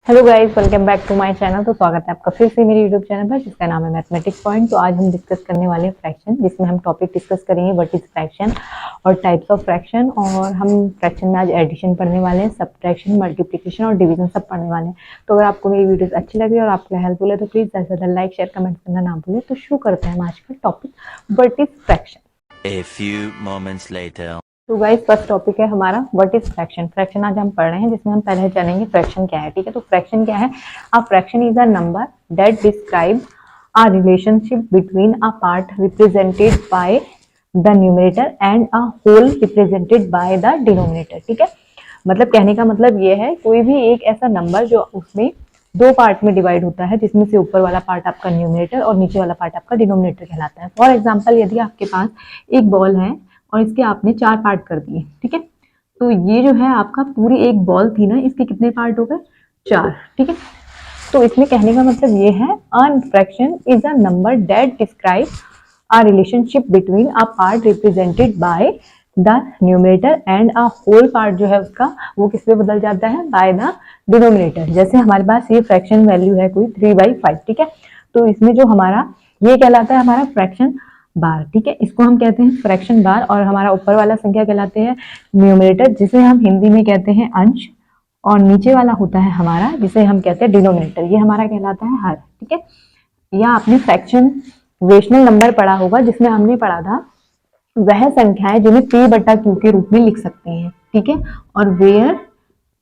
Hello guys, welcome back to my channel. तो स्वागत है आपका फिर से मेरे यूट्यूब चैनल पर जिसका नाम है मैथमेटिक्स पॉइंट। तो आज हम डिस्कस करने वाले हैं फ्रैक्शन, जिसमें हम टॉपिक डिस्कस करेंगे व्हाट इज फ्रैक्शन और टाइप्स ऑफ फ्रैक्शन। और हम फ्रैक्शन में आज एडिशन पढ़ने वाले हैं, सब्ट्रैक्शन, मल्टीप्लिकेशन और डिवीजन सब पढ़ने वाले हैं। तो अगर आपको मेरी वीडियोस अच्छी लगी और आपको हेल्पफुल है तो प्लीज ज़्यादा से ज़्यादा लाइक शेयर कमेंट करना ना भूलें। तो शुरू करते हैं हम आज का topic, what is fraction. A few moments later. तो गाइस, फर्स्ट टॉपिक है हमारा व्हाट इज फ्रैक्शन। फ्रैक्शन आज हम पढ़ रहे हैं, जिसमें हम पहले जानेंगे फ्रैक्शन क्या है। ठीक है, तो फ्रैक्शन क्या है? A fraction is a number that describe a relationship between a part represented by the numerator and a whole represented by the denominator. ठीक है, मतलब कहने का मतलब ये है, कोई भी एक ऐसा नंबर जो उसमें दो पार्ट में डिवाइड होता है, जिसमें से ऊपर वाला पार्ट आपका न्यूमरेटर और नीचे वाला पार्ट आपका डिनोमिनेटर कहलाता है। फॉर एग्जाम्पल, यदि आपके पास एक बॉल है और इसके आपने 4 पार्ट कर दिए, ठीक है, तो ये जो है आपका पूरी एक बॉल थी ना, इसके कितने पार्ट हो गए? 4। ठीक है, तो इसमें कहने का मतलब ये है, a fraction is a number that describe a relationship between a part represented by the numerator and a whole part जो है उसका वो किस पे बदल जाता है? By the denominator. जैसे हमारे पास ये फ्रैक्शन वैल्यू है कोई 3/5, ठीक है, तो इसमें जो हमारा ये कहलाता है हमारा फ्रैक्शन बार। ठीक है, इसको हम कहते हैं फ्रैक्शन बार। और हमारा ऊपर वाला संख्या कहलाते हैं न्यूमरेटर, जिसे हम हिंदी में कहते हैं अंश, और नीचे वाला होता है हमारा जिसे हम कहते हैं डिनोमिनेटर, ये हमारा कहलाता है हर। ठीक है, या आपने फ्रैक्शन रेशनल नंबर पढ़ा होगा, जिसमें हमने पढ़ा था वह संख्याएं जिन्हें p/q के रूप में लिख सकते हैं। ठीक है, और where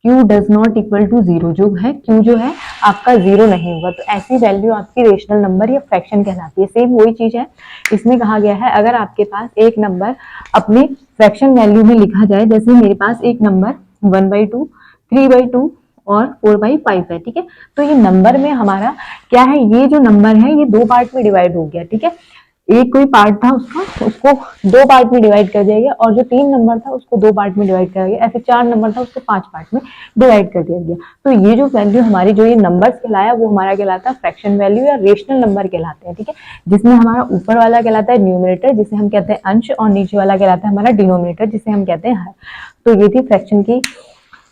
q does not equal to zero, जो है q जो है आपका जीरो नहीं होगा, तो ऐसी वैल्यू आपकी रेशनल नंबर या फ्रैक्शन कहलाती है। सेम वही चीज है, इसमें कहा गया है अगर आपके पास एक नंबर अपने फ्रैक्शन वैल्यू में लिखा जाए, जैसे मेरे पास एक नंबर 1/2, 3/2 और 4/5 है। ठीक है, तो ये नंबर में हमारा क्या है, ये जो नंबर है ये दो पार्ट में डिवाइड हो गया। ठीक है, एक कोई पार्ट था उसका, उसको दो पार्ट में डिवाइड कर दिया गया, और जो 3 नंबर था उसको 2 पार्ट में डिवाइड कर दिया गया, ऐसे 4 नंबर था उसको 5 पार्ट में डिवाइड कर दिया गया। तो ये जो वैल्यू हमारी, जो ये नंबर्स कहलाया, वो हमारा कहलाता है फ्रैक्शन वैल्यू या रेशनल नंबर कहलाते हैं। ठीक है, जिसमें हमारा ऊपर वाला कहलाता है न्यूमरेटर, जिसे हम कहते हैं अंश, और नीचे वाला कहलाता है हमारा डिनोमिनेटर, जिसे हम कहते हैं हर। तो ये थी फ्रैक्शन की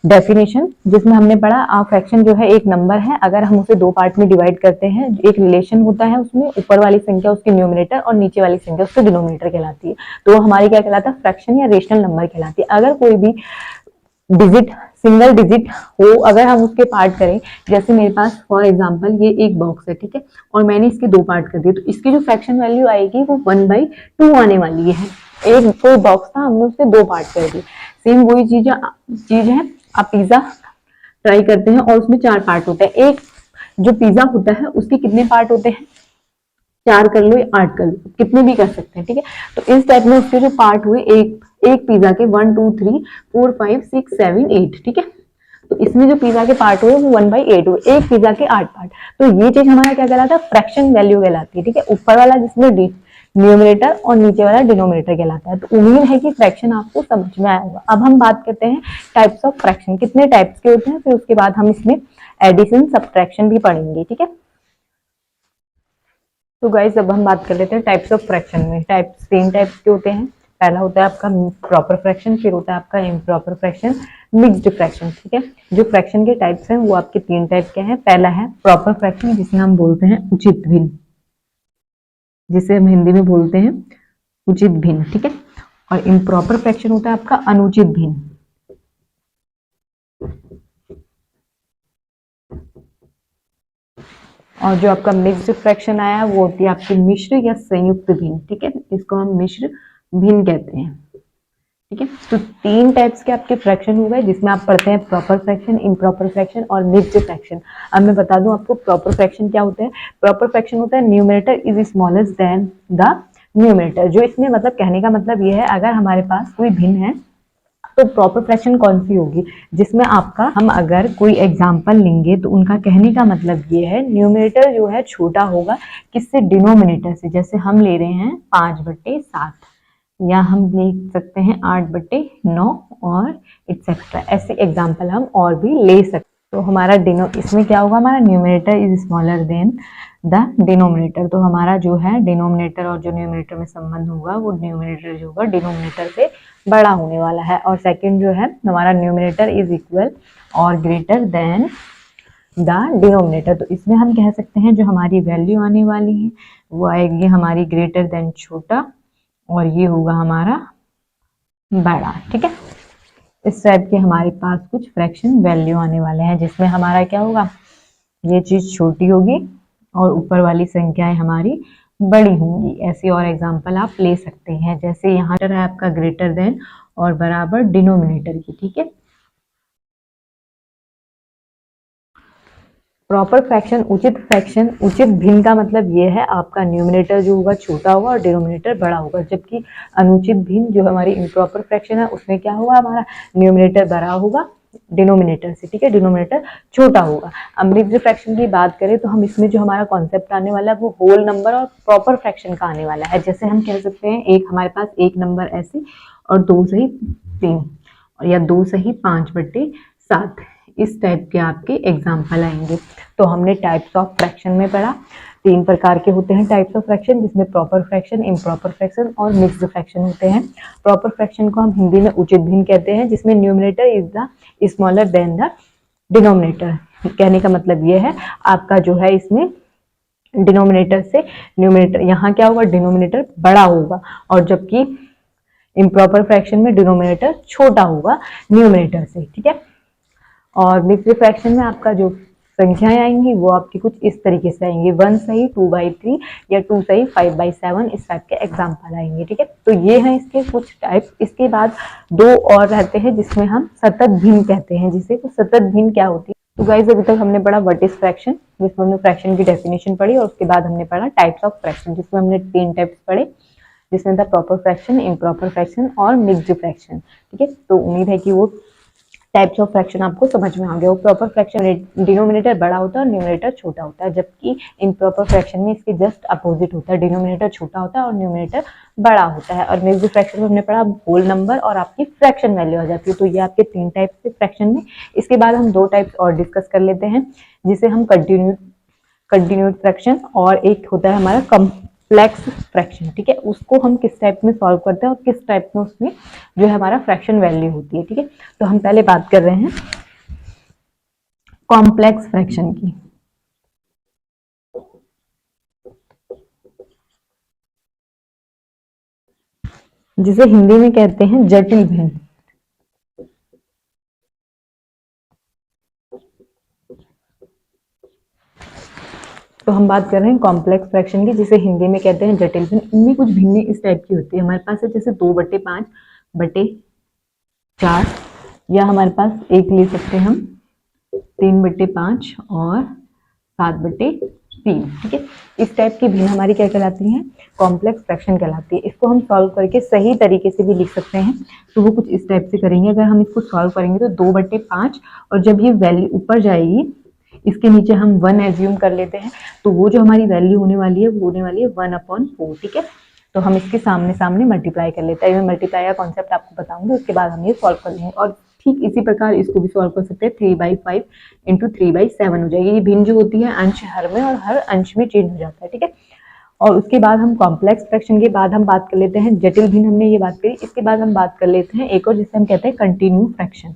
डेफिनेशन, जिसमें हमने पढ़ा आ फ्रैक्शन जो है एक नंबर है, अगर हम उसे दो पार्ट में डिवाइड करते हैं, एक रिलेशन होता है उसमें, ऊपर वाली संख्या उसकी न्यूमरेटर और नीचे वाली संख्या उसकी डिनोमिनेटर कहलाती है, तो हमारी क्या कहलाता है? फ्रैक्शन या रेशनल नंबर कहलाती है। अगर कोई भी डिजिट, सिंगल डिजिट हो, अगर हम उसके पार्ट करें, जैसे मेरे पास फॉर एग्जांपल ये एक बॉक्स है, ठीक है, और मैंने इसके दो पार्ट कर दिए, तो इसकी जो फ्रैक्शन वैल्यू आएगी वो 1/2 आने वाली है। एक कोई बॉक्स था, हमने उसके दो पार्ट कर दिए। सेम वही चीज है, आप पिज्जा ट्राई करते हैं और उसमें 4 पार्ट होते हैं। एक जो पिज्जा होता है उसके कितने पार्ट होते हैं? 4 कर लो या 8 कर लो, कितने भी कर सकते हैं। ठीक है, तो इस टाइप में उसके जो पार्ट हुए, एक पिज्जा के 1 2 3 4 5 6 7 8। ठीक है, तो इसमें जो पिज्जा के पार्ट हुए वो 1/8 हुए, एक पिज्जा के 8 पार्ट। तो ये चीज हमारा क्या कहलाता है? फ्रैक्शन वैल्यू कहलाती है। ठीक है, ऊपर वाला जिसमें न्यूमरेटर और नीचे वाला डिनोमिनेटर कहलाता है। तो उम्मीद है कि फ्रैक्शन आपको समझ में आया होगा। अब हम बात करते हैं टाइप्स ऑफ फ्रैक्शन, कितने टाइप्स के होते हैं, फिर उसके बाद हम इसमें एडिशन सब्ट्रैक्शन भी पढ़ेंगे। ठीक है, तो गाइस अब हम बात कर लेते हैं टाइप्स ऑफ फ्रैक्शन में। टाइप्स 3 टाइप्स के होते हैं। पहला होता है आपका प्रॉपर फ्रैक्शन, फिर होता है आपका इम्प्रॉपर फ्रैक्शन, मिक्स्ड फ्रैक्शन। ठीक है, जो फ्रैक्शन के टाइप्स हैं वो आपके 3 टाइप के हैं। पहला है प्रॉपर फ्रैक्शन, जिसे हम बोलते हैं उचित भिन्न, जिसे हम हिंदी में बोलते हैं उचित भिन्न। ठीक है, और इम्प्रॉपर फ्रैक्शन होता है आपका अनुचित भिन्न। और जो आपका मिक्स्ड फ्रैक्शन आया वो होती है आपकी मिश्र या संयुक्त भिन्न। ठीक है, इसको हम मिश्र भिन्न कहते हैं। ठीक है, तो 3 टाइप्स के आपके फ्रैक्शन हो गए, जिसमें आप पढ़ते हैं प्रॉपर फ्रैक्शन, इम्प्रॉपर फ्रैक्शन और मिक्स्ड फ्रैक्शन। अब मैं बता दूं आपको प्रॉपर फ्रैक्शन क्या होता है। प्रॉपर फ्रैक्शन होता है numerator is smallest than the numerator. जो इसमें मतलब कहने का मतलब ये है, अगर हमारे पास कोई भिन्न है तो प्रॉपर फ्रैक्शन कौन सी होगी, जिसमें आपका, हम अगर कोई एग्जांपल लेंगे तो उनका कहने का मतलब ये है, न्यूमरेटर जो है छोटा होगा किससे? डिनोमिनेटर से। जैसे हम ले रहे हैं 5/7, या हम लिख सकते हैं 8/9 और एक्सेट्रा, ऐसे एग्जाम्पल हम और भी ले सकते हैं। तो हमारा इसमें क्या होगा, हमारा numerator is smaller than the denominator. तो हमारा जो है डिनोमिनेटर और जो न्यूमरेटर में संबंध होगा, वो न्यूमरेटर जो होगा डिनोमिनेटर से बड़ा होने वाला है। और सेकंड जो है हमारा न्यूमरेटर इज इक्वल और ग्रेटर देन द डिनोमिनेटर। तो इसमें हम कह सकते हैं जो हमारी वैल्यू आने वाली है वो आएगी हमारी ग्रेटर देन छोटा और ये होगा हमारा बड़ा। ठीक है, इस टाइप के हमारे पास कुछ फ्रैक्शन वैल्यू आने वाले हैं जिसमें हमारा क्या होगा, ये चीज छोटी होगी और ऊपर वाली संख्याएं हमारी बड़ी होंगी। ऐसे और एग्जांपल आप ले सकते हैं, जैसे यहाँ पर है आपका ग्रेटर देन और बराबर डिनोमिनेटर की। ठीक है, प्रॉपर फ्रैक्शन, उचित फ्रैक्शन, उचित भिन्न का मतलब ये है आपका न्यूमिनेटर जो होगा छोटा होगा और डिनोमिनेटर बड़ा होगा, जबकि अनुचित भिन्न जो हमारी इम्प्रॉपर फ्रैक्शन है उसमें क्या होगा, हमारा न्यूमिनेटर बड़ा होगा डिनोमिनेटर से। ठीक है, डिनोमिनेटर छोटा होगा। अब मिक्स्ड फ्रैक्शन की बात करें तो हम इसमें जो हमारा कॉन्सेप्ट आने वाला है वो होल नंबर और प्रॉपर फ्रैक्शन का आने वाला है। जैसे हम कह सकते हैं एक हमारे पास एक नंबर ऐसे और 2 सही 3 या 2 सही 5/7 इस टाइप के आपके एग्जाम्पल आएंगे। तो हमने टाइप्स ऑफ फ्रैक्शन में पढ़ा, 3 प्रकार के होते हैं टाइप्स ऑफ फ्रैक्शन, जिसमें प्रॉपर फ्रैक्शन, इम्प्रॉपर फ्रैक्शन और मिक्स्ड फ्रैक्शन होते हैं। प्रॉपर फ्रैक्शन को हम हिंदी में उचित भिन्न कहते हैं, जिसमें numerator is the smaller than the denominator. कहने का मतलब ये है आपका जो है इसमें डिनोमिनेटर से न्यूमिनेटर, यहाँ क्या होगा, डिनोमिनेटर बड़ा होगा, और जबकि इम्प्रॉपर फ्रैक्शन में डिनोमिनेटर छोटा होगा न्यूमिनेटर से। ठीक है, और मिक्स्ड फ्रैक्शन में आपका जो संख्याएं आएंगी वो आपकी कुछ इस तरीके से आएंगी, 1 सही 2/3 या 2 सही 5/7 इस टाइप के एग्जाम्पल आएंगे। ठीक है, तो ये हैं इसके कुछ टाइप। इसके बाद 2 और रहते हैं जिसमें हम सतत भिन्न कहते हैं, जिसे तो सतत भिन्न क्या होती है। तो गाइस अभी तक हमने पढ़ा व्हाट इज फ्रैक्शन, जिसमें हमने फ्रैक्शन की डेफिनेशन पढ़ी, और उसके बाद हमने पढ़ा टाइप्स ऑफ फ्रैक्शन, जिसमें हमने 3 टाइप्स पढ़े, जिसमें था प्रॉपर फ्रैक्शन, इम्प्रॉपर फ्रैक्शन और मिक्स्ड फ्रैक्शन। ठीक है, तो उम्मीद है कि वो टाइप्स ऑफ फ्रैक्शन आपको समझ में आ गया हो। प्रॉपर फ्रैक्शन डिनोमिनेटर बड़ा होता है और न्यूमिनेटर छोटा होता है, जबकि इम्प्रॉपर फ्रैक्शन में इसके जस्ट अपोजिट होता है, डिनोमिनेटर छोटा होता है और न्यूमिनेटर बड़ा होता है। और मिक्स्ड फ्रैक्शन में हमने पढ़ा होल नंबर और आपकी फ्रैक्शन वैल्यू आ जाती है। तो ये आपके 3 टाइप्स के फ्रैक्शन में। इसके बाद हम 2 टाइप्स और डिस्कस कर लेते हैं, जिसे हम कंटिन्यूड फ्रैक्शन और एक होता है हमारा कॉम्प्लेक्स फ्रैक्शन। ठीक है, उसको हम किस टाइप में सॉल्व करते हैं और किस टाइप में उसमें जो है हमारा फ्रैक्शन वैल्यू होती है। ठीक है, तो हम पहले बात कर रहे हैं कॉम्प्लेक्स फ्रैक्शन की। जिसे हिंदी में कहते हैं जटिल भिन्न। तो हम बात कर रहे हैं कॉम्प्लेक्स फ्रैक्शन की, जिसे हिंदी में कहते हैं जटिल भिन्न। इनमें कुछ भिन्नें इस टाइप की होती है हमारे पास है, जैसे 2/5/4, या हमारे पास एक ले सकते हैं हम 3/5 और 7/3। ठीक है, इस टाइप की भिन्न हमारी क्या कहलाती है, कॉम्प्लेक्स फ्रैक्शन कहलाती है। इसको हम सॉल्व करके सही तरीके से भी लिख सकते हैं, तो वो कुछ इस टाइप से करेंगे। अगर हम इसको सॉल्व करेंगे तो 2/5 और जब ये वैल्यू ऊपर जाएगी इसके नीचे हम 1 एज्यूम कर लेते हैं, तो वो जो हमारी वैल्यू होने वाली है वो होने वाली है 1/4। ठीक है, तो हम इसके सामने सामने मल्टीप्लाई कर लेते हैं। मैं मल्टीप्लाई का कॉन्सेप्ट आपको बताऊंगी, उसके बाद हम ये सॉल्व कर लेंगे। और ठीक इसी प्रकार इसको भी सॉल्व कर सकते हैं, 3/5 इंटू 3/7 हो जाएगी। ये भिन्न जो होती है अंश हर में और हर अंश में चेंज हो जाता है। ठीक है, और उसके बाद हम कॉम्प्लेक्स फ्रैक्शन के बाद हम बात कर लेते हैं जटिल भिन्न, हमने ये बात करी। इसके बाद हम बात कर लेते हैं एक और, जिसे हम कहते हैं कंटिन्यू फ्रैक्शन,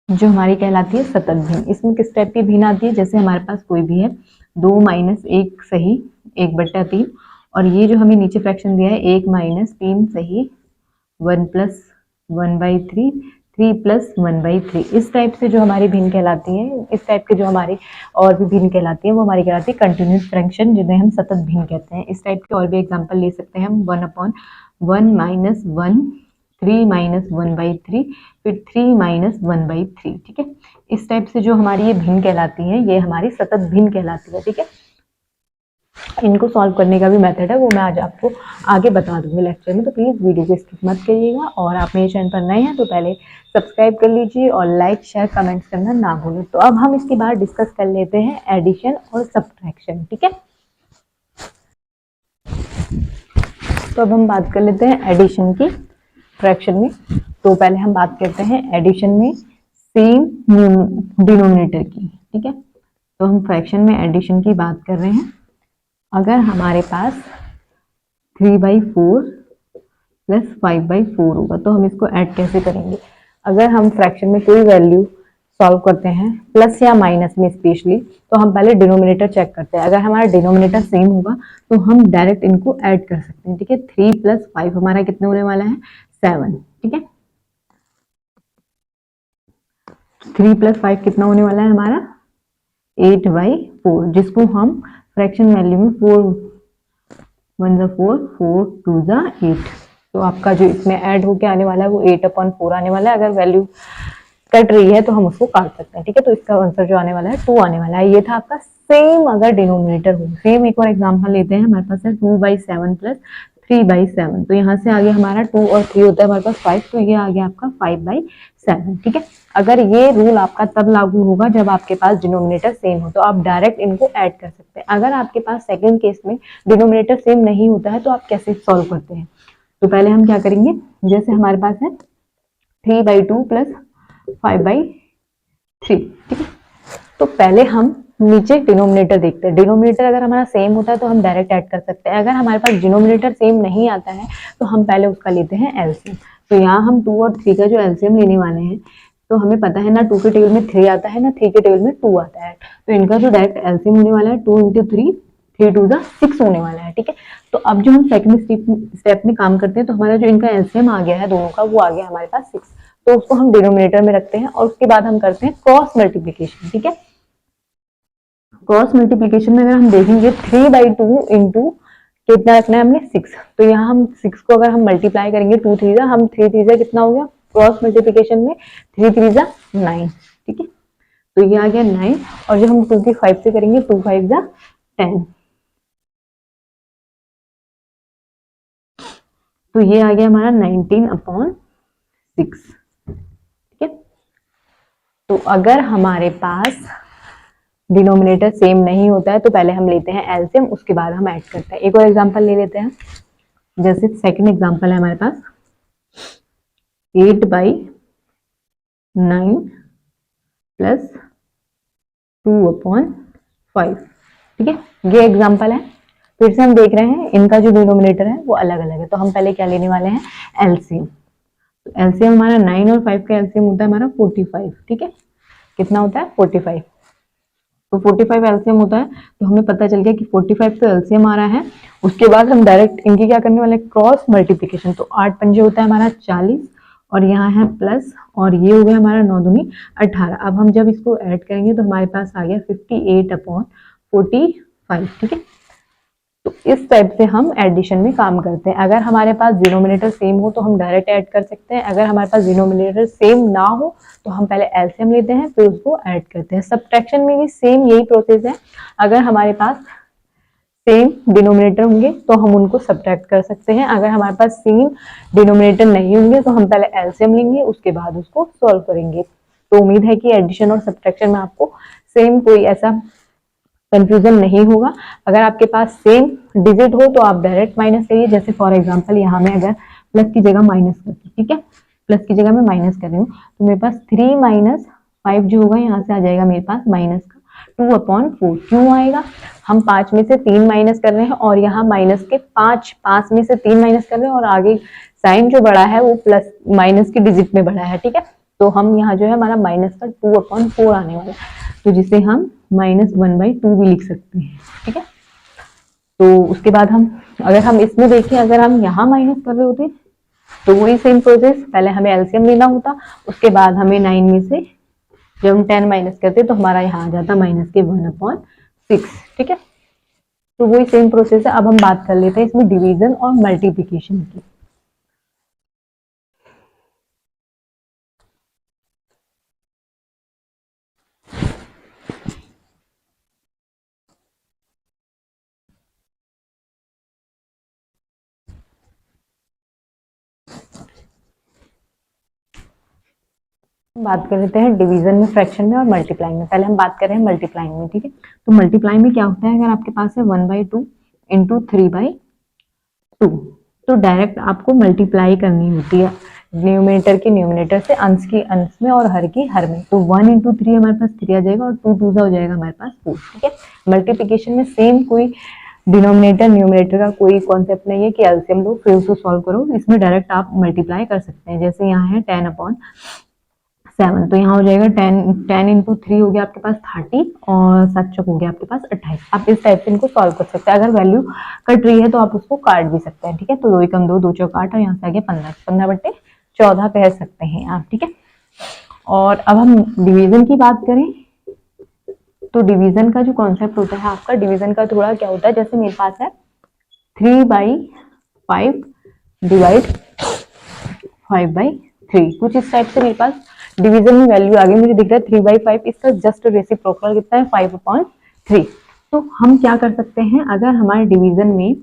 जो हमारी कहलाती है सतत भिन्न। इसमें किस टाइप की भिन्न आती है, जैसे हमारे पास कोई भी है 2 - 1 सही 1/3, और ये जो हमें नीचे फ्रैक्शन दिया है 1 - 3 सही 1 + 1/3 3 + 1/3। इस टाइप से जो हमारी भिन्न कहलाती है, इस टाइप के जो हमारे और भी भिन्न कहलाती है वो हमारी कहलाती है कंटिन्यूस फ्रैक्शन, जिन्हें हम सतत भिन्न कहते हैं। इस टाइप के और भी एग्जाम्पल ले सकते हैं हम, 1/1 - 1 3 - 1/3 फिर 3 - 1/3। ठीक है, इस टाइप से जो हमारी ये भिन्न कहलाती है ये हमारी सतत भिन्न कहलाती है। ठीक है, इनको सॉल्व करने का भी मेथड है, वो मैं आज आपको आगे बता दूंगी लेक्चर में, तो प्लीज वीडियो को स्किप मत करिएगा। और आप मेरे चैनल पर नए हैं तो पहले सब्सक्राइब कर लीजिए और लाइक शेयर कमेंट्स करना ना भूलें। तो अब हम इसके बाद डिस्कस कर लेते हैं एडिशन और सब्ट्रैक्शन। ठीक है, तो अब हम बात कर लेते हैं एडिशन की फ्रैक्शन में। तो पहले हम बात करते हैं एडिशन में सेम डिनोमिनेटर की। ठीक है, तो हम फ्रैक्शन में एडिशन की बात कर रहे हैं। अगर हमारे पास 3/4 + 5/4 होगा तो हम इसको ऐड कैसे करेंगे। अगर हम फ्रैक्शन में कोई वैल्यू सॉल्व करते हैं प्लस या माइनस में स्पेशली, तो हम पहले डिनोमिनेटर चेक करते हैं। अगर हमारा डिनोमिनेटर सेम होगा तो हम डायरेक्ट इनको ऐड कर सकते हैं, ठीक है। 3 + 5 हमारा कितने होने वाला है, 7, ठीक है। 3 + 5 कितना होने वाला है हमारा, 8/4, जिसको हम फ्रैक्शन वैल्यू में 4 1 × 4 4 2 × 8, तो आपका जो इसमें ऐड होके आने वाला है वो 8/4 आने वाला है। अगर वैल्यू कट रही है तो हम उसको काट सकते हैं, ठीक है। तो इसका आंसर जो आने वाला है 2 आने वाला है। ये था आपका सेम अगर डिनोमिनेटर हो। सेम एक और एग्जांपल लेते हैं, हमारे पास है 2/7 + 3/7, तो यहाँ से आगे हमारा 2 और 3 होता है हमारे पास 5, तो ये आ गया आपका 5/7, ठीक है। अगर ये रूल आपका तब लागू होगा जब आपके पास डिनोमिनेटर सेम हो, तो आप डायरेक्ट इनको ऐड कर सकते हैं। अगर आपके पास सेकंड केस में डिनोमिनेटर सेम नहीं होता है तो आप कैसे सॉल्व करते हैं, तो पहले हम क्या करेंगे, जैसे हमारे पास है 3/2 + 5/3, ठीक है। तो पहले हम नीचे डिनोमिनेटर देखते हैं। डिनोमिनेटर अगर हमारा सेम होता है तो हम डायरेक्ट ऐड कर सकते हैं। अगर हमारे पास डिनोमिनेटर सेम नहीं आता है तो हम पहले उसका लेते हैं एलसीएम। तो यहाँ हम 2 और 3 का जो एलसीएम लेने वाले हैं, तो हमें पता है ना 2 के टेबल में 3 आता है ना 3 के टेबल में 2 आता है, तो इनका जो डायरेक्ट एलसीएम होने वाला है 2 × 3 3 2 6 होने वाला है, ठीक है। तो अब जो हम सेकंड स्टेप में काम करते हैं, तो हमारा जो इनका एलसीएम आ गया है दोनों का, वो आ गया हमारे पास 6, तो उसको हम डिनोमिनेटर में रखते हैं और उसके बाद हम करते हैं क्रॉस मल्टीप्लीकेशन, ठीक है। क्रॉस मल्टीप्लीकेशन में अगर हम देखेंगे 3/2 इंटू कितना रखना है हमने 6, तो यहाँ हम 6 को अगर हम मल्टीप्लाई करेंगे 2 3 हम 3 3 कितना हो गया, क्रॉस मल्टीप्लीकेशन में 3 3 9, ठीक है। तो ये आ गया 9, और जो हम 2 की 5 से करेंगे 2 5 10, तो ये आ गया हमारा 19/6, ठीक है। तो अगर हमारे पास डिनोमिनेटर सेम नहीं होता है तो पहले हम लेते हैं एलसीएम, उसके बाद हम ऐड करते हैं। एक और एग्जांपल ले लेते हैं, जैसे सेकंड एग्जांपल है हमारे पास 8/9 + 2/5, ठीक है। ये एग्जांपल है। फिर से हम देख रहे हैं इनका जो डिनोमिनेटर है वो अलग अलग है, तो हम पहले क्या लेने वाले हैं, एलसीएम। तो एलसीएम हमारा 9 और 5 का एलसीएम होता है हमारा 45, ठीक है। कितना होता है, 45, तो 45 एलसीएम होता है, तो हमें पता चल गया कि 45 तो एलसीएम आ रहा है। उसके बाद हम डायरेक्ट इनकी क्या करने वाले, क्रॉस मल्टीप्लिकेशन। तो 8 पंजे होता है हमारा 40, और यहाँ है प्लस, और ये हो गया हमारा 9 दूनी 18। अब हम जब इसको ऐड करेंगे तो हमारे पास आ गया 58/45, ठीक है। तो इस टाइप से हम एडिशन में काम करते हैं। अगर हमारे पास डिनोमिनेटर सेम हो तो हम डायरेक्ट ऐड कर सकते हैं। अगर हमारे पास डिनोमिनेटर सेम ना हो तो हम पहले एलसीएम लेते हैं फिर उसको ऐड करते हैं। सब्ट्रैक्शन में भी सेम यही प्रोसेस है। अगर हमारे पास सेम डिनोमिनेटर होंगे तो हम उनको सब्ट्रैक्ट कर सकते हैं। अगर हमारे पास सेम डिनोमिनेटर नहीं होंगे तो हम पहले एलसीएम लेंगे, उसके बाद उसको सॉल्व करेंगे। तो उम्मीद है कि एडिशन और सब्ट्रैक्शन में आपको सेम कोई ऐसा कंफ्यूजन नहीं होगा। अगर आपके पास सेम डिजिट हो तो आप डायरेक्ट माइनस करिए। जैसे फॉर एग्जांपल यहाँ में अगर प्लस की जगह माइनस करती, ठीक है, प्लस की जगह मैं माइनस कर रही हूँ, तो मेरे पास 3 - 5 जो होगा यहाँ से आ जाएगा मेरे पास माइनस का 2/4। क्यों आएगा, हम 5 में से 3 माइनस कर रहे हैं और यहाँ माइनस के 5 में से 3 माइनस कर रहे हैं, और आगे साइन जो बड़ा है वो प्लस माइनस की डिजिट में बड़ा है, ठीक है। तो हम यहाँ जो है हमारा माइनस का 2/4 आने वाला है, तो जिसे हम -1/2 भी लिख सकते हैं, ठीक है। तो उसके बाद हम अगर हम इसमें देखें, अगर हम यहाँ माइनस कर रहे होते तो वही सेम प्रोसेस, पहले हमें एलसीएम लेना होता, उसके बाद हमें 9 में से जब हम 10 माइनस करते तो हमारा यहाँ आ जाता -1/6, ठीक है। तो वही सेम प्रोसेस है। अब हम बात कर लेते हैं इसमें डिवीजन और मल्टीप्लीकेशन की। बात कर लेते हैं डिवीजन में, फ्रैक्शन में और मल्टीप्लाई में। पहले हम बात कर रहे हैं मल्टीप्लाई में, ठीक है। तो मल्टीप्लाई में क्या होता है, अगर आपके पास है 1/2 इंटू 3/2, तो डायरेक्ट आपको मल्टीप्लाई करनी होती है न्यूमिनेटर के न्यूमिनेटर से, अंश की अंश में और हर की हर में। तो 1 × 3 हमारे पास 3 आ जाएगा और 2 2 हो जाएगा हमारे पास 4, ठीक है। मल्टीप्लीकेशन में सेम कोई डिनोमिनेटर न्यूमिनेटर का कोई कॉन्सेप्ट नहीं है कि एलसीएम लो फिर उसको सॉल्व करो। इसमें डायरेक्ट आप मल्टीप्लाई कर सकते हैं। जैसे यहाँ है 10/7 7, तो यहाँ हो जाएगा 10 इंटू 3 हो गया आपके पास 30 और 7 चौक हो गया आपके पास 28। आप इस टाइप से इनको सॉल्व कर सकते हैं। अगर वैल्यू का ट्री है तो आप उसको काट भी सकते हैं, ठीक है। तो 2 एकम 2, 2 चौक 8 और यहाँ से आगे 15, 15/14 कह सकते हैं आप, ठीक है। और अब हम डिवीजन की बात करें तो डिवीजन का जो कॉन्सेप्ट होता है आपका, डिवीजन का थोड़ा क्या होता है, जैसे मेरे पास है 3/5 डिवाइड 5/3, कुछ इस टाइप से मेरे पास डिवीजन में वैल्यू आ गई। मुझे दिख रहा है 3/5, इसका जस्ट रेसिप्रोकल कितना है 5/3। तो हम क्या कर सकते हैं, अगर हमारे डिवीजन में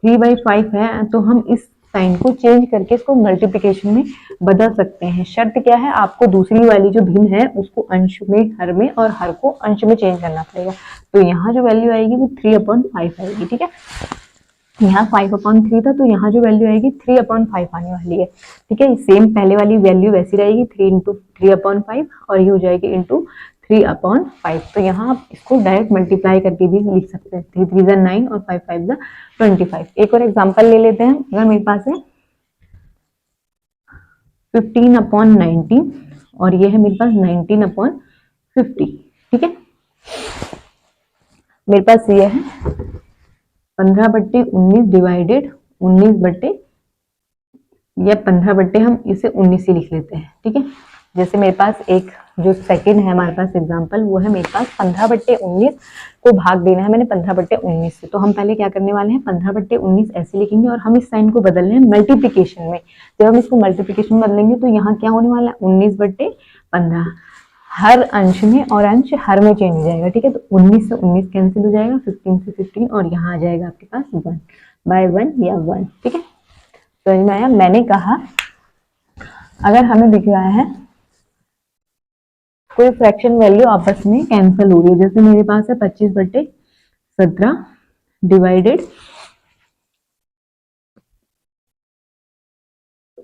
3/5 है तो हम इस साइन को चेंज करके इसको मल्टीप्लिकेशन में बदल सकते हैं। शर्त क्या है, आपको दूसरी वाली जो भिन्न है उसको अंश में, हर में, और हर को अंश में चेंज करना पड़ेगा। तो यहाँ जो वैल्यू आएगी वो 3/5 आएगी, ठीक है। यहाँ 5/3 था तो यहाँ जो वैल्यू आएगी 3/5 आने वाली है, ठीक है। सेम पहले वाली वैल्यू वैसी रहेगी 3 इंटू 3/5 और ये हो जाएगी इंटू 3/5। तो यहाँ आप इसको डायरेक्ट मल्टीप्लाई करके भी लिख सकते हैं, 3 3 9 और 5 5 25। एक और एग्जाम्पल ले लेते हैं। अगर मेरे पास है 15/19 और ये है मेरे पास 19/50, ठीक है। मेरे पास ये है 15/19 डिवाइडेड 19 या 15 हम इसे 19 ही लिख लेते हैं, ठीक है। जैसे मेरे पास एक जो सेकंड है हमारे पास एग्जांपल, वो है मेरे पास 15/19 को भाग देना है मैंने 15/19 से। तो हम पहले क्या करने वाले हैं, 15/19 ऐसे लिखेंगे और हम इस साइन को बदल रहे हैं मल्टीप्लिकेशन में। जब हम इसको मल्टीप्लिकेशन में बदलेंगे तो यहाँ क्या होने वाला है 19/15, हर अंश में और अंश हर में चेंज हो जाएगा, ठीक है। तो 19 से 19 कैंसिल हो जाएगा, 15 से 15 और यहाँ आ जाएगा आपके पास 1/1 या 1, ठीक है। समझ में आया। मैंने कहा अगर हमें दिख रहा है कोई फ्रैक्शन वैल्यू आपस में कैंसिल हो रही है, जैसे मेरे पास है 25/17 डिवाइडेड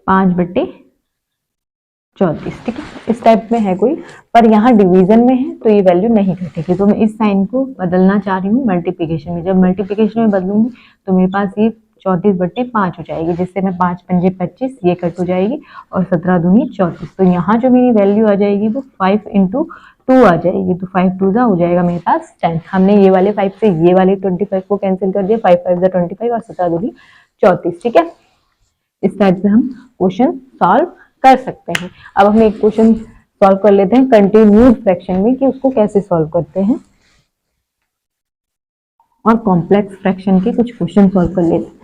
5/34, ठीक है। इस टाइप में है कोई, पर यहाँ डिवीजन में है तो ये वैल्यू नहीं घटेगी। तो मैं इस साइन को बदलना चाह रही हूँ मल्टीप्लिकेशन में। जब मल्टीप्लिकेशन में बदलूंगी तो मेरे पास ये 34/5 हो जाएगी, जिससे मैं 5 पंजे 25 ये कट हो जाएगी और 17 दूनी 34। तो यहाँ जो मेरी वैल्यू आ जाएगी वो 5 इंटू 2 आ जाएगी। तो 5 2 हो जाएगा मेरे पास 10। हमने ये वाले 5 से ये वाले 25 को कैंसिल कर दिया, 5 5 25 और 17 दूनी 34, ठीक है। इस टाइप से हम क्वेश्चन सॉल्व कर सकते हैं। अब हम एक क्वेश्चन सॉल्व कर लेते हैं कंटिन्यूड फ्रैक्शन में कि उसको कैसे सॉल्व करते हैं, और कॉम्प्लेक्स फ्रैक्शन के कुछ क्वेश्चन सॉल्व कर लेते हैं।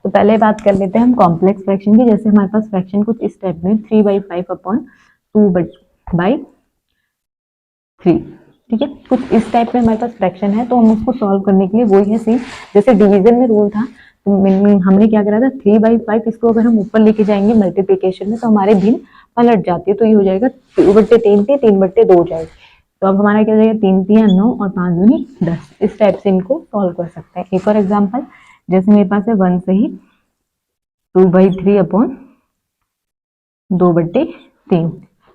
तो पहले बात कर लेते हैं हम कॉम्प्लेक्स फ्रैक्शन की। जैसे हमारे पास फ्रैक्शन कुछ इस टाइप में 3/5/2/3, ठीक है। कुछ इस टाइप में हमारे पास फ्रैक्शन है तो हम उसको सॉल्व करने के लिए वही है सेम जैसे डिवीजन में रूल था। तो हमने क्या करा था 3/5, इसको अगर हम ऊपर लेके जाएंगे मल्टीप्लिकेशन में तो हमारे भिन्न पलट जाती है। तो ये हो जाएगा 2/3 थे 3/2 हो जाएगी। तो अब हमारा क्या हो जाएगा 3 3 9 और 5 दूनी 10। इस टाइप से इनको सॉल्व कर सकते हैं। एक और एग्जाम्पल, जैसे मेरे पास है 1 से ही 2/3/2/3।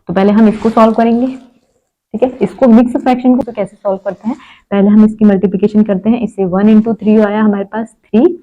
तो पहले हम इसको सॉल्व करेंगे, ठीक है। इसको मिक्स फ्रैक्शन को तो कैसे सॉल्व करते हैं, पहले हम इसकी मल्टीप्लिकेशन करते हैं। इससे 1 इंटू 3 आया हमारे पास 3,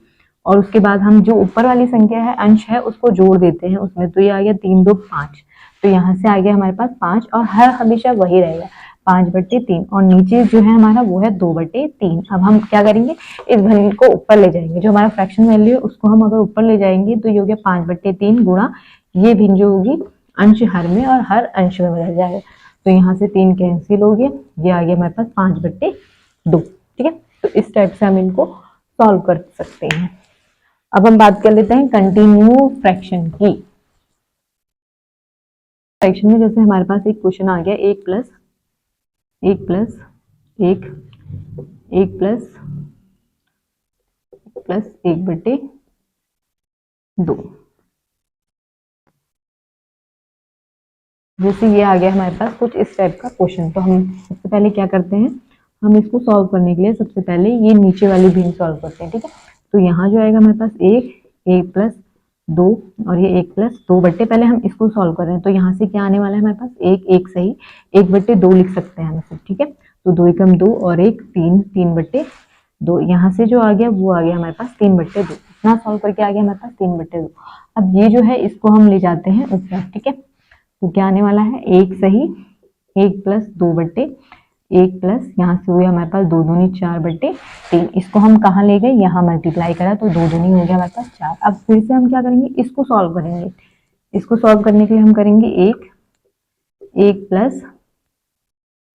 और उसके बाद हम जो ऊपर वाली संख्या है अंश है उसको जोड़ देते हैं उसमें। तो ये आ गया 3 2 5, तो यहाँ से आ गया हमारे पास 5 और हर हमेशा वही रहेगा 5/3, और नीचे जो है हमारा वो है 2/3। अब हम क्या करेंगे, इस भिन्न को ऊपर ले जाएंगे। जो हमारा फ्रैक्शन वैल्यू है उसको हम अगर ऊपर ले जाएंगे तो ये हो गया 5/3 गुणा ये भिन्न जो होगी अंश हर में और हर अंश में बदल जाएगा। तो यहाँ से 3 कैंसिल हो गया, ये आ गया हमारे पास 5/2, ठीक है। तो इस टाइप से हम इनको सॉल्व कर सकते हैं। अब हम बात कर लेते हैं कंटिन्यू फ्रैक्शन की। फ्रैक्शन में जैसे हमारे पास एक क्वेश्चन आ गया 1 प्लस 1 प्लस 1 1 प्लस 1/2, जैसे ये आ गया हमारे पास कुछ इस टाइप का क्वेश्चन। तो हम सबसे पहले क्या करते हैं, हम इसको सॉल्व करने के लिए सबसे पहले ये नीचे वाली भिन्न सॉल्व करते हैं, ठीक है। तो यहाँ जो आएगा हमारे पास 1 प्लस 2 और ये 1 प्लस 2/, पहले हम इसको सॉल्व कर रहे हैं। तो यहाँ से क्या आने वाला है हमारे पास 1 सही 1/2 लिख सकते हैं हम इसे, ठीक है। तो 2 एकम 2 और 1 3 3/2, यहाँ से जो आ गया वो आ गया हमारे पास 3/2। कितना सॉल्व करके आ गया हमारे पास 3/2। अब ये जो है इसको हम ले जाते हैं ऊपर, ठीक है। तो क्या आने वाला है, 1 सही 1 प्लस 2/1 प्लस यहाँ से हो गया हमारे पास 2 दूनी 4/3। इसको हम कहाँ ले गए, यहाँ मल्टीप्लाई करा तो 2 दूनी हो गया हमारे पास 4। अब फिर से हम क्या करेंगे, इसको सॉल्व करेंगे। इसको सॉल्व करने के लिए हम करेंगे 1 प्लस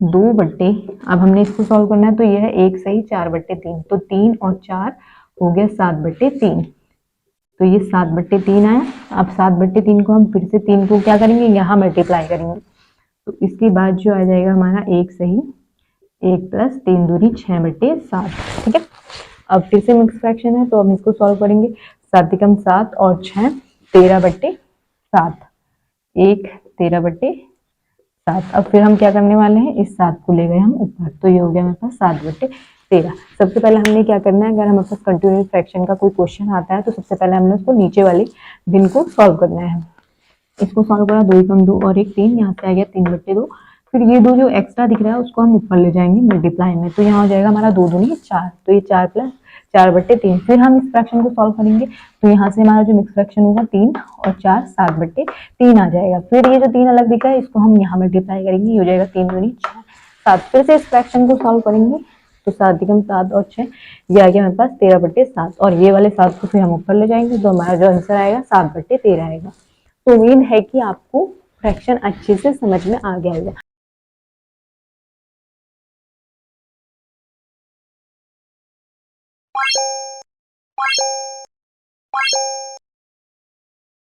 2/, अब हमने इसको सॉल्व करना है तो यह है 1 सही 4/3, तो 3 और 4 हो गया 7/3। तो ये 7/3 आया। अब 7/3 को हम फिर से 3 को क्या करेंगे, यहाँ मल्टीप्लाई करेंगे। तो इसके बाद जो आ जाएगा हमारा 1 सही 1 प्लस 3 दूनी 6/7, ठीक है। अब फिर से मिक्स फ्रैक्शन है तो हम इसको सॉल्व करेंगे। 7 एकम 7 और 6 13/7, 1 13/7। अब फिर हम क्या करने वाले हैं, इस 7 को ले गए हम ऊपर, तो ये हो गया हमारे पास 7/13। सबसे पहले हमने क्या करना है, अगर हमारे पास कंटिन्यूस फ्रैक्शन का कोई क्वेश्चन आता है तो सबसे पहले हमने उसको नीचे वाले भिन्न को सॉल्व करना है। इसको सॉल्व करा, 2 एकम 2 और 1 3, यहाँ से आ गया 3/2। फिर ये 2 जो एक्स्ट्रा दिख रहा है उसको हम ऊपर ले जाएंगे मल्टीप्लाई में, तो यहाँ हो जाएगा हमारा 2 दूनी 4, तो ये 4 प्लस 4/3। फिर हम इस फ्रैक्शन को सॉल्व करेंगे तो यहाँ से हमारा जो मिक्स फ्रैक्शन होगा 3 और 4 7/3 आ जाएगा। फिर ये जो 3 अलग दिख रहा है इसको हम यहाँ मल्टीप्लाई करेंगे, ये हो जाएगा 3 दूनी 6 7। फिर से इस फ्रैक्शन को सॉल्व करेंगे तो 7 एकम 7 और 6, ये आ गया हमारे पास 13/7, और ये वाले 7 को फिर हम ऊपर ले जाएंगे तो हमारा जो आंसर आएगा 7/13 आएगा। तो उम्मीद है कि आपको फ्रैक्शन अच्छे से समझ में आ गया होगा।